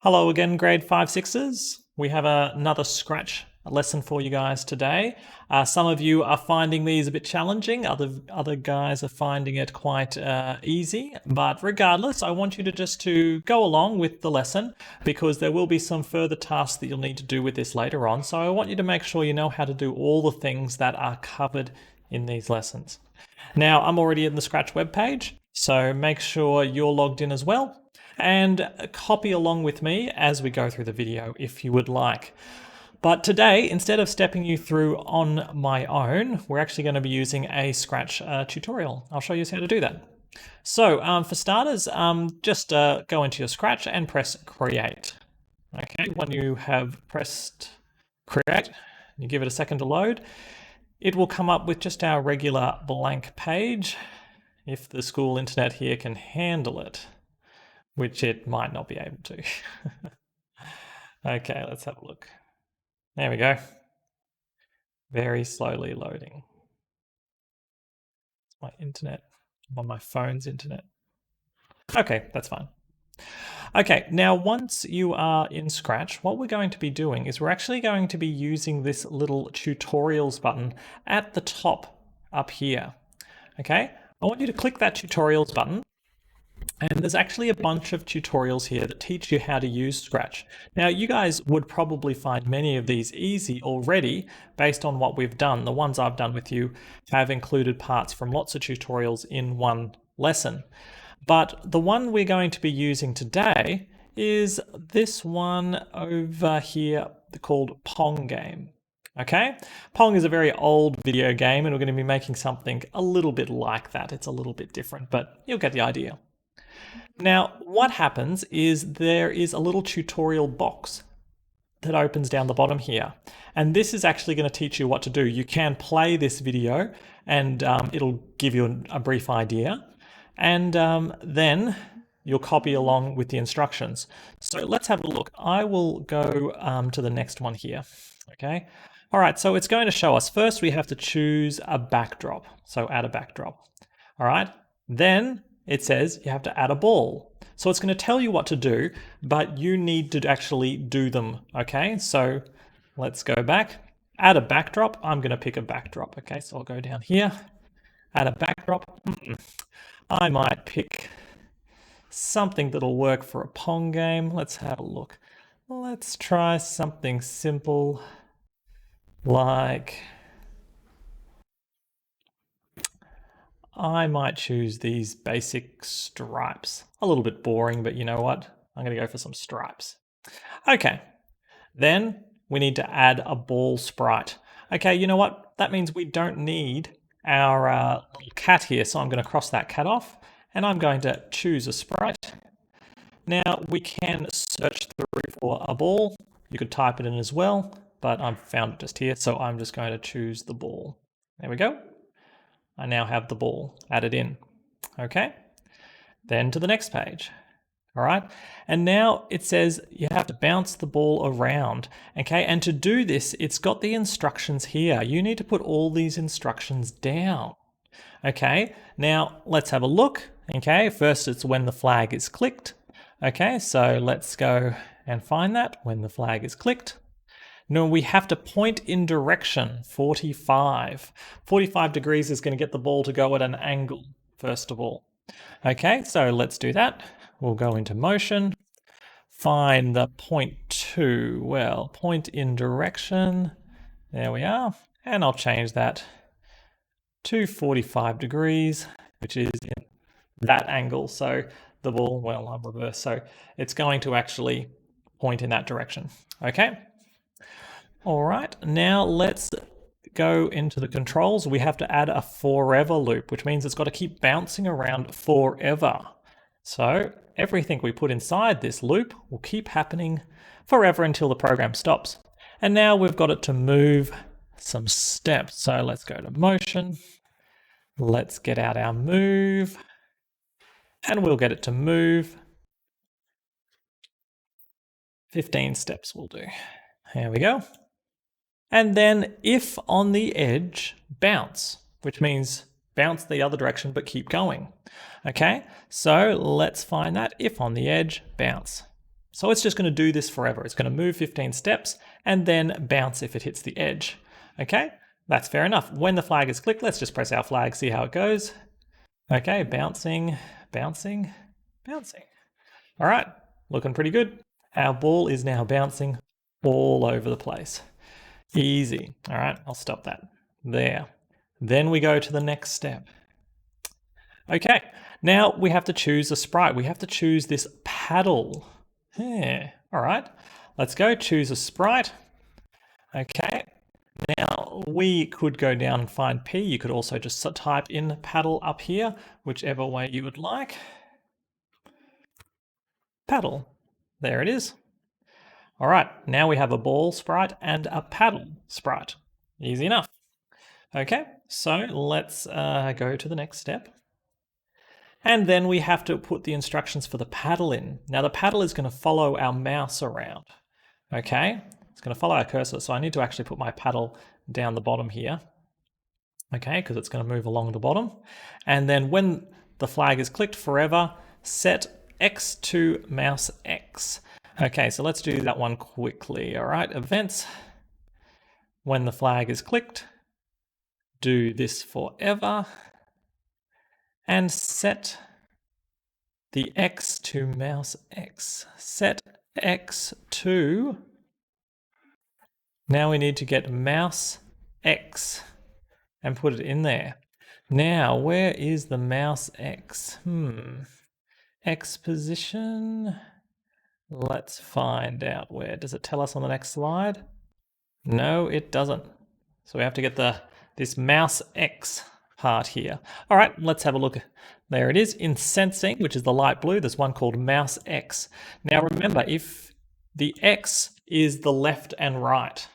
Hello again, grade 5/6s. We have another Scratch lesson for you guys today. Some of you are finding these a bit challenging, other guys are finding it quite easy, but regardless, I want you to go along with the lesson because there will be some further tasks that you'll need to do with this later on. So I want you to make sure you know how to do all the things that are covered in these lessons. Now, I'm already in the Scratch webpage, so make sure you're logged in as well. And copy along with me as we go through the video if you would like. But today, instead of stepping you through on my own, we're actually going to be using a Scratch tutorial. I'll show you how to do that. So for starters, just go into your Scratch and press Create. Okay, when you have pressed Create, you give it a second to load, it will come up with just our regular blank page, if the school internet here can handle it, which it might not be able to. Okay, let's have a look. There we go. Very slowly loading. It's my internet. I'm on my phone's internet. Okay, that's fine. Okay, now once you are in Scratch, what we're going to be doing is we're actually going to be using this little tutorials button at the top up here. Okay, I want you to click that tutorials button. And there's actually a bunch of tutorials here that teach you how to use Scratch. Now, you guys would probably find many of these easy already based on what we've done. The ones I've done with you have included parts from lots of tutorials in one lesson. But the one we're going to be using today is this one over here called Pong Game. Okay, Pong is a very old video game and we're going to be making something a little bit like that. It's a little bit different, but you'll get the idea. Now, what happens is there is a little tutorial box that opens down the bottom here. And this is actually going to teach you what to do. You can play this video and it'll give you a brief idea. And then you'll copy along with the instructions. So let's have a look. I will go to the next one here. Okay. All right. So it's going to show us first we have to choose a backdrop. So add a backdrop. All right. Then it says you have to add a ball. So it's going to tell you what to do, but you need to actually do them, okay? So let's go back. Add a backdrop. I'm going to pick a backdrop, okay? So I'll go down here, add a backdrop. I might pick something that'll work for a Pong game. Let's have a look. Let's try something simple like... I might choose these basic stripes. A little bit boring, but you know what? I'm going to go for some stripes. Okay, then we need to add a ball sprite. Okay, you know what? That means we don't need our little cat here, so I'm going to cross that cat off, and I'm going to choose a sprite. Now, we can search through for a ball. You could type it in as well, but I've found it just here, so I'm just going to choose the ball. There we go. I now have the ball added in. Okay, then to the next page. All right, and now it says you have to bounce the ball around. Okay, and to do this, it's got the instructions here. You need to put all these instructions down. Okay, now let's have a look. Okay, first it's when the flag is clicked. Okay, so let's go and find that when the flag is clicked. No, we have to point in direction 45. 45 degrees is going to get the ball to go at an angle, first of all. Okay, so let's do that. We'll go into motion, find the point to, well, point in direction. There we are. And I'll change that to 45 degrees, which is in that angle. So the ball, well, I'm reversed. So it's going to actually point in that direction. Okay. All right, now let's go into the controls. We have to add a forever loop, which means it's got to keep bouncing around forever. So everything we put inside this loop will keep happening forever until the program stops. And now we've got it to move some steps. So let's go to motion. Let's get out our move. And we'll get it to move. 15 steps will do. There we go. And then if on the edge, bounce, which means bounce the other direction but keep going. Okay, so let's find that. If on the edge, bounce. So it's just going to do this forever. It's going to move 15 steps and then bounce if it hits the edge. Okay, that's fair enough. When the flag is clicked, let's just press our flag, see how it goes. Okay, bouncing, bouncing, bouncing. All right, looking pretty good. Our ball is now bouncing all over the place. Easy. All right, I'll stop that. There. Then we go to the next step. Okay, now we have to choose a sprite. We have to choose this paddle. Yeah. All right, let's go choose a sprite. Okay, now we could go down and find P. You could also just type in paddle up here, whichever way you would like. Paddle. There it is. All right, now we have a ball sprite and a paddle sprite. Easy enough. Okay, so let's go to the next step. And then we have to put the instructions for the paddle in. Now the paddle is going to follow our mouse around. Okay, it's going to follow our cursor. So I need to actually put my paddle down the bottom here. Okay, because it's going to move along the bottom. And then when the flag is clicked forever, set X to mouse X. Okay, so let's do that one quickly. All right, events. When the flag is clicked, do this forever. And set the X to mouse X. Set X to... Now we need to get mouse X and put it in there. Now, where is the mouse X? X position. Let's find out where. Does it tell us on the next slide? No, it doesn't. So we have to get this mouse X part here. All right, let's have a look. There it is in sensing, which is the light blue. There's one called mouse X. Now remember, if the X is the left and right,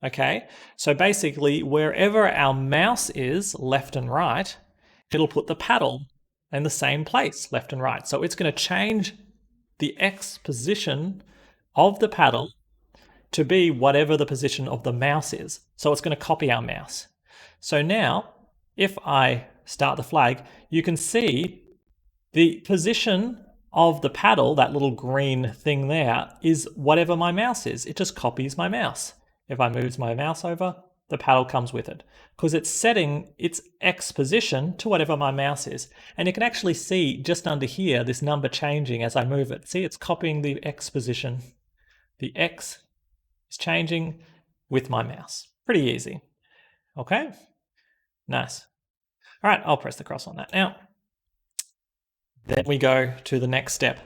okay? So basically, wherever our mouse is, left and right, it'll put the paddle in the same place, left and right. So it's going to change the X position of the paddle to be whatever the position of the mouse is. So it's going to copy our mouse. So now, if I start the flag, you can see the position of the paddle, that little green thing there, is whatever my mouse is. It just copies my mouse. If I move my mouse over, the paddle comes with it because it's setting its X position to whatever my mouse is. And you can actually see just under here, this number changing as I move it. See, it's copying the X position. The X is changing with my mouse. Pretty easy. Okay, nice. All right, I'll press the cross on that now. Then we go to the next step.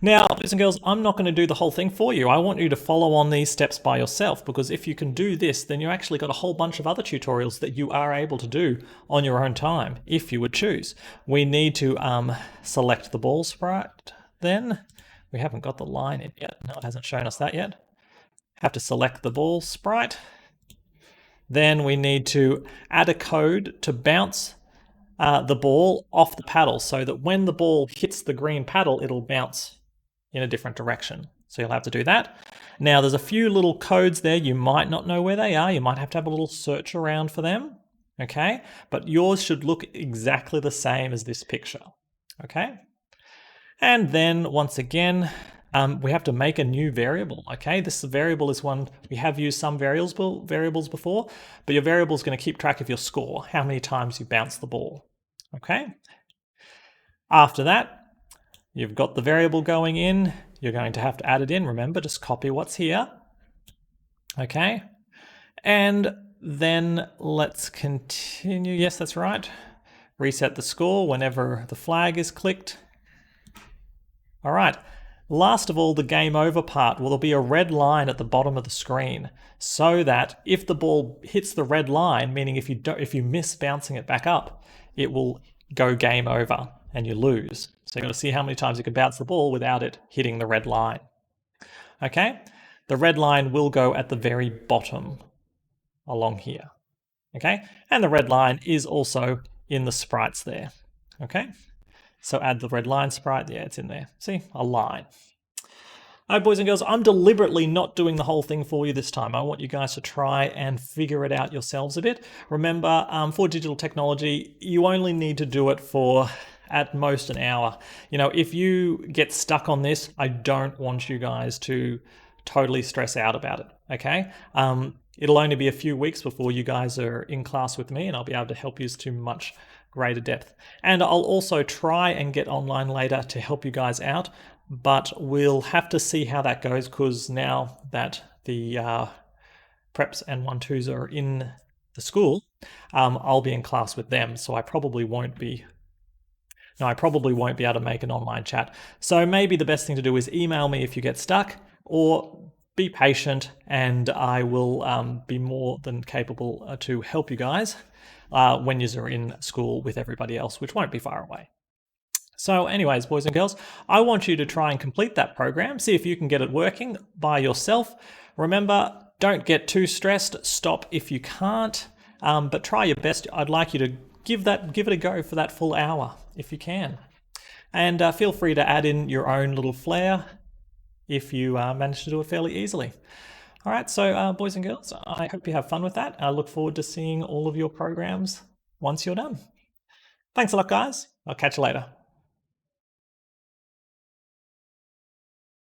Now, boys and girls, I'm not going to do the whole thing for you. I want you to follow on these steps by yourself, because if you can do this, then you actually got a whole bunch of other tutorials that you are able to do on your own time, if you would choose. We need to select the ball sprite then. We haven't got the line in yet. No, it hasn't shown us that yet. Have to select the ball sprite. Then we need to add a code to bounce the ball off the paddle so that when the ball hits the green paddle, it'll bounce in a different direction. So you'll have to do that. Now there's a few little codes there. You might not know where they are. You might have to have a little search around for them. Okay, but yours should look exactly the same as this picture. Okay, and then once again, we have to make a new variable. Okay, this variable is one, we have used some variables before, but your variable is going to keep track of your score, how many times you bounce the ball. Okay, after that, you've got the variable going in. You're going to have to add it in. Remember, just copy what's here. Okay, and then let's continue. Yes, that's right. Reset the score whenever the flag is clicked. All right. Last of all, the game over part. Well, there'll be a red line at the bottom of the screen so that if the ball hits the red line, meaning if you miss bouncing it back up, it will go game over and you lose. So you've got to see how many times you can bounce the ball without it hitting the red line. Okay, the red line will go at the very bottom along here. Okay, and the red line is also in the sprites there. Okay, so add the red line sprite. Yeah, it's in there. See, a line. All right, boys and girls, I'm deliberately not doing the whole thing for you this time. I want you guys to try and figure it out yourselves a bit. Remember, for digital technology, you only need to do it for at most an hour. You know, if you get stuck on this, I don't want you guys to totally stress out about it, okay? It'll only be a few weeks before you guys are in class with me, and I'll be able to help you to much greater depth. And I'll also try and get online later to help you guys out, but we'll have to see how that goes, because now that the preps and 1-2s are in the school, I'll be in class with them, so I probably won't be able to make an online chat. So maybe the best thing to do is email me if you get stuck, or be patient, and I will be more than capable to help you guys when you're in school with everybody else, which won't be far away. So anyways, boys and girls, I want you to try and complete that program, see if you can get it working by yourself. Remember, don't get too stressed, stop if you can't, but try your best. I'd like you to give it a go for that full hour if you can. And feel free to add in your own little flair if you manage to do it fairly easily. All right, so boys and girls, I hope you have fun with that. I look forward to seeing all of your programs once you're done. Thanks a lot, guys. I'll catch you later.